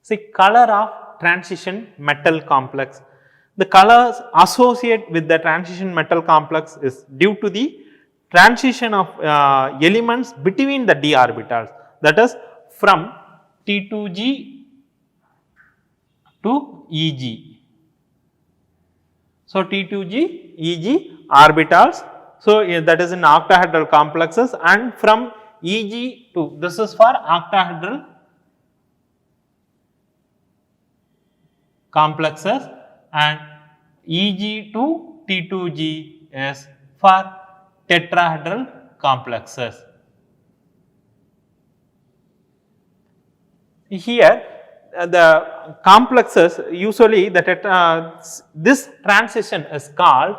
See, color of transition metal complex. The colors associated with the transition metal complex is due to the transition of elements between the d orbitals, that is from T2g to Eg. So, T2g, Eg orbitals. So, that is in octahedral complexes, and from Eg to, this is for octahedral complexes, and Eg to T2g is for tetrahedral complexes. Here the complexes usually this transition is called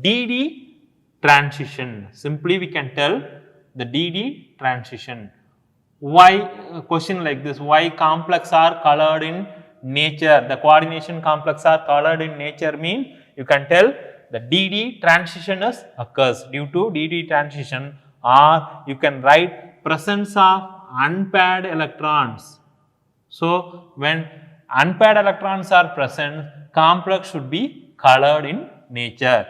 DD transition. Simply we can tell the DD transition. Why question like this? Why complex are colored in nature? The coordination complex are colored in nature mean you can tell the DD transition is occurs due to DD transition, or you can write presence of unpaired electrons. So, when unpaired electrons are present, complex should be colored in nature.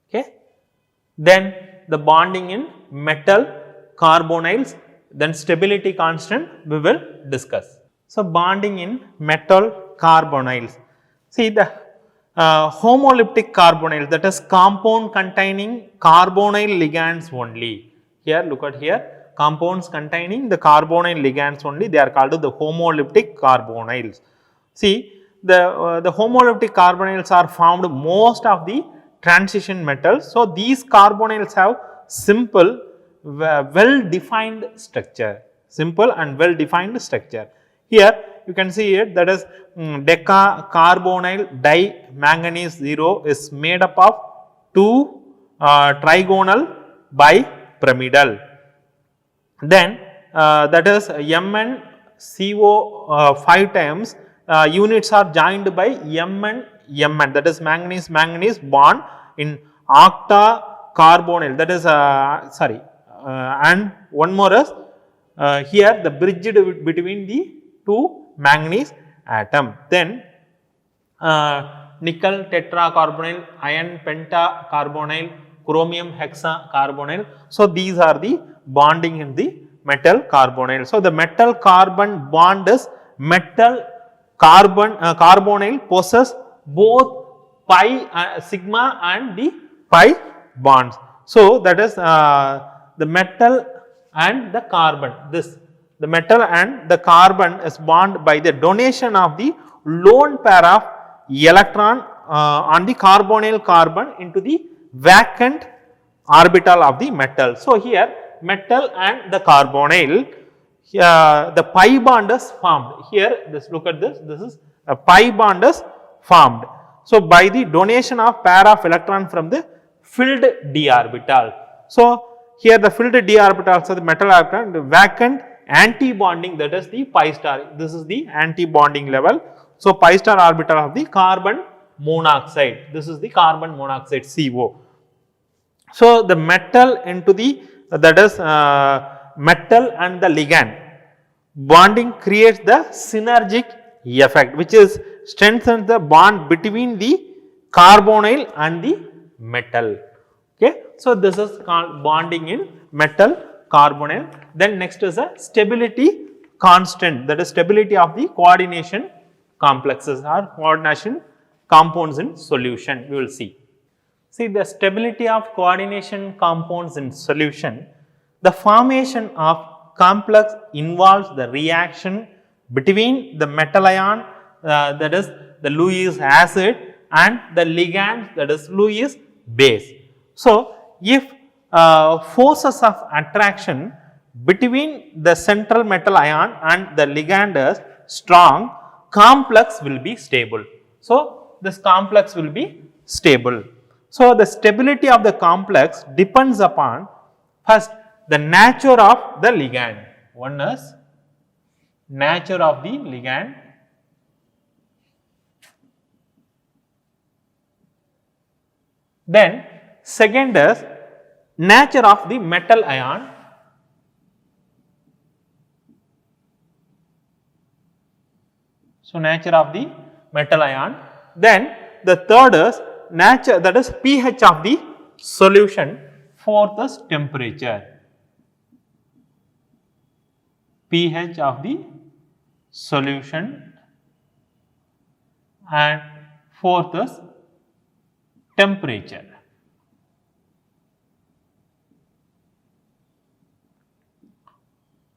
Okay. Then the bonding in metal carbonyls, then stability constant we will discuss. So, bonding in metal carbonyls. See the homoleptic carbonyl, that is compound containing carbonyl ligands only. Here look at here, compounds containing the carbonyl ligands only, they are called the homoleptic carbonyls. See the homoleptic carbonyls are found most of the transition metals. So, these carbonyls have simple well defined structure, simple and well defined structure. Here you can see it, that is decacarbonyl dimanganese 0 is made up of 2 trigonal bipyramidal. Then that is MnCO 5 times units are joined by Mn, that is manganese manganese bond in octacarbonyl, that is and one more is here the bridge between the 2 manganese atom. Then nickel tetracarbonyl, iron pentacarbonyl, chromium hexacarbonyl. So, these are the bonding in the metal carbonyl. So, the metal carbon bond is metal carbon carbonyl possess both pi sigma and the pi bonds. So, that is the metal and the carbon, this the metal and the carbon is bonded by the donation of the lone pair of electron on the carbonyl carbon into the vacant orbital of the metal. So, here metal and the carbonyl, the pi bond is formed. Here this, look at this, this is a pi bond is formed. So, by the donation of pair of electron from the filled d orbital. So, here the filled d orbital, so the metal orbital, the vacant anti bonding, that is the pi star, this is the anti bonding level. So, pi star orbital of the carbon monoxide, this is the carbon monoxide CO. So, the metal into the, that is metal and the ligand bonding creates the synergic effect, which is strengthens the bond between the carbonyl and the metal. Okay. So, this is called bonding in metal carbonyl. Then next is a stability constant, that is stability of the coordination complexes or coordination compounds in solution, we will see. See the stability of coordination compounds in solution, the formation of complex involves the reaction between the metal ion that is the Lewis acid and the ligand, that is Lewis base. So, if forces of attraction between the central metal ion and the ligand is strong, complex will be stable. So, this complex will be stable. So, the stability of the complex depends upon first the nature of the ligand. One is nature of the ligand, then second is nature of the metal ion, . So, nature of the metal ion. Then the third is nature, that is pH of the solution. Fourth is temperature. pH of the solution, and fourth is temperature.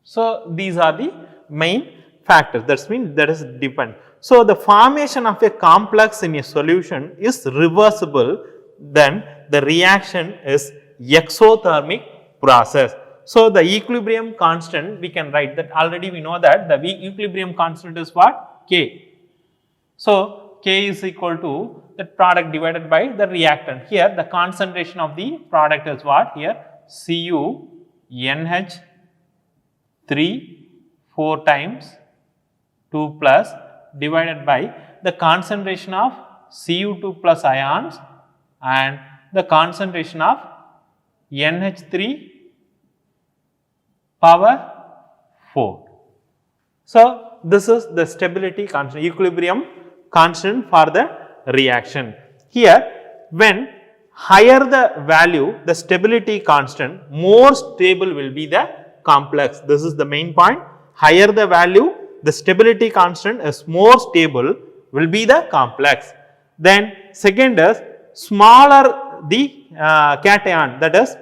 So, these are the main factors, that means that is depend. So, the formation of a complex in a solution is reversible, then the reaction is exothermic process. So, the equilibrium constant we can write that, already we know that the equilibrium constant is what? K. So, K is equal to the product divided by the reactant. Here the concentration of the product is what? Here Cu NH 3 4 times 2 plus divided by the concentration of Cu2 plus ions and the concentration of NH3 power 4. So, this is the stability constant, equilibrium constant for the reaction. Here, when higher the value, the stability constant, more stable will be the complex. This is the main point. Higher the value, the stability constant is more stable, will be the complex. Then second is smaller the cation, that is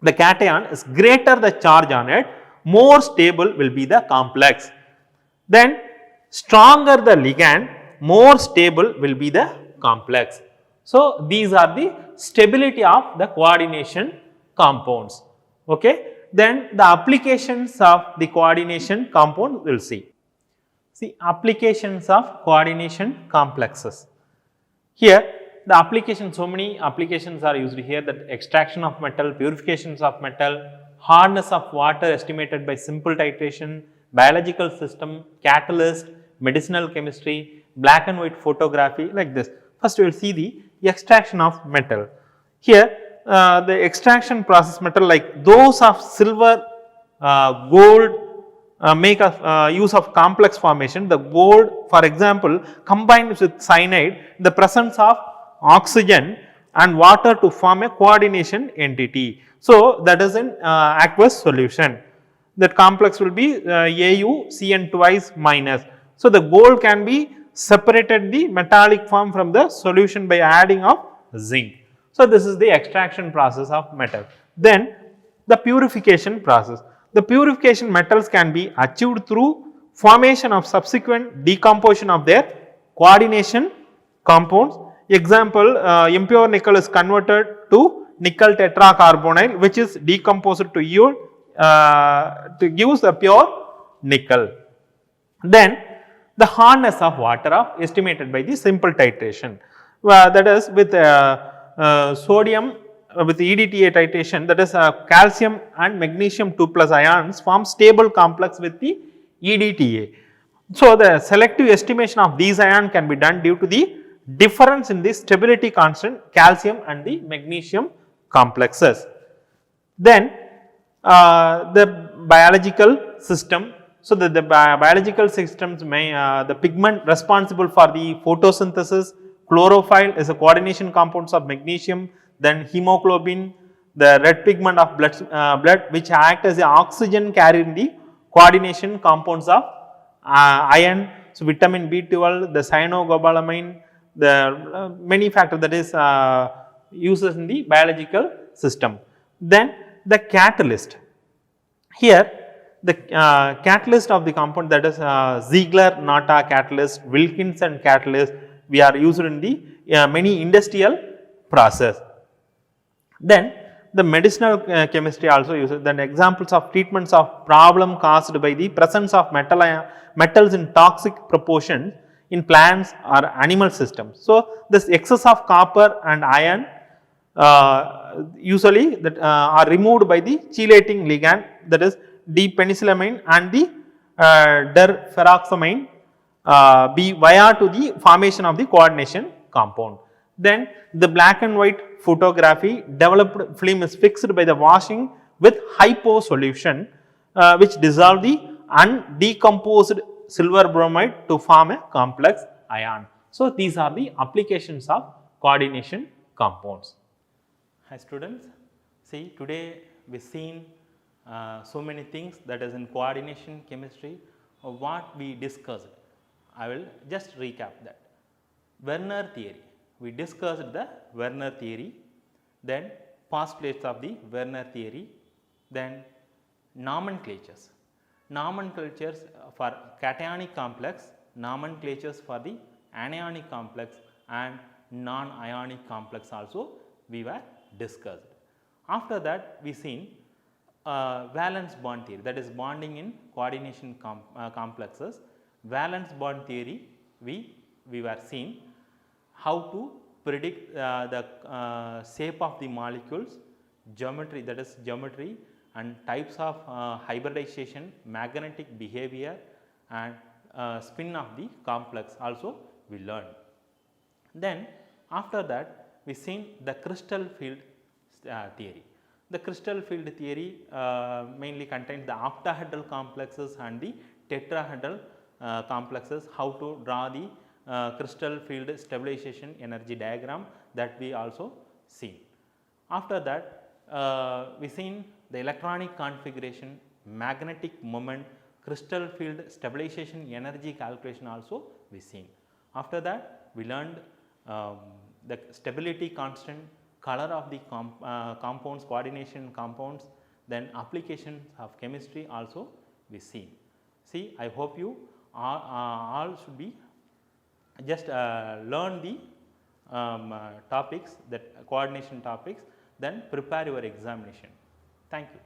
the cation is greater the charge on it, more stable will be the complex. Then stronger the ligand, more stable will be the complex. So, these are the stability of the coordination compounds. Okay. Then the applications of the coordination compound we will see. See, applications of coordination complexes. Here the application, so many applications are used here, that extraction of metal, purifications of metal, hardness of water estimated by simple titration, biological system, catalyst, medicinal chemistry, black and white photography, like this. First we will see the extraction of metal. Here the extraction process metal, like those of silver, gold, make use of complex formation. The gold, for example, combined with cyanide, the presence of oxygen and water to form a coordination entity. So, that is an aqueous solution. That complex will be AuCN twice minus. So, the gold can be separated the metallic form from the solution by adding of zinc. So, this is the extraction process of metal. Then the purification process. The purification metals can be achieved through formation of subsequent decomposition of their coordination compounds. Example, impure nickel is converted to nickel tetracarbonyl, which is decomposed to yield to give the pure nickel. Then the hardness of water estimated by the simple titration, that is with sodium with EDTA titration, that is calcium and magnesium 2 plus ions form stable complex with the EDTA. So, the selective estimation of these ions can be done due to the difference in the stability constant calcium and the magnesium complexes. Then the biological system. So, the biological systems may the pigment responsible for the photosynthesis, chlorophyll is a coordination compounds of magnesium, then hemoglobin, the red pigment of blood which act as the oxygen carrier in the coordination compounds of iron. So, vitamin B12, the cyanocobalamin, the many factors that is uses in the biological system. Then the catalyst. Here the catalyst of the compound, that is Ziegler-Natta catalyst, Wilkinson catalyst, we are used in the many industrial process. Then the medicinal chemistry also uses. Then examples of treatments of problem caused by the presence of metals in toxic proportion in plants or animal systems. So, this excess of copper and iron usually that are removed by the chelating ligand, that is D-penicillamine and the derferoxamine via to the formation of the coordination compound. Then the black and white photography, developed film is fixed by the washing with hypo solution which dissolve the undecomposed silver bromide to form a complex ion. So, these are the applications of coordination compounds. Hi students, see today we seen so many things that is in coordination chemistry what we discussed. I will just recap that. Werner theory, we discussed the Werner theory, then postulates of the Werner theory, then nomenclatures. Nomenclatures for cationic complex, nomenclatures for the anionic complex and non-ionic complex also we were discussed. After that we seen valence bond theory, that is bonding in coordination complexes. Valence bond theory we were seeing how to predict the shape of the molecules, geometry, that is geometry and types of hybridization, magnetic behavior and spin of the complex also we learned. Then after that we seen the crystal field theory. The crystal field theory mainly contains the octahedral complexes and the tetrahedral complexes, how to draw the crystal field stabilization energy diagram, that we also seen. After that we seen the electronic configuration, magnetic moment, crystal field stabilization energy calculation also we seen. After that we learned the stability constant, color of the compounds, coordination compounds, then applications of chemistry also we seen. See, I hope you all should be just learn the topics, that coordination topics, then prepare your examination. Thank you.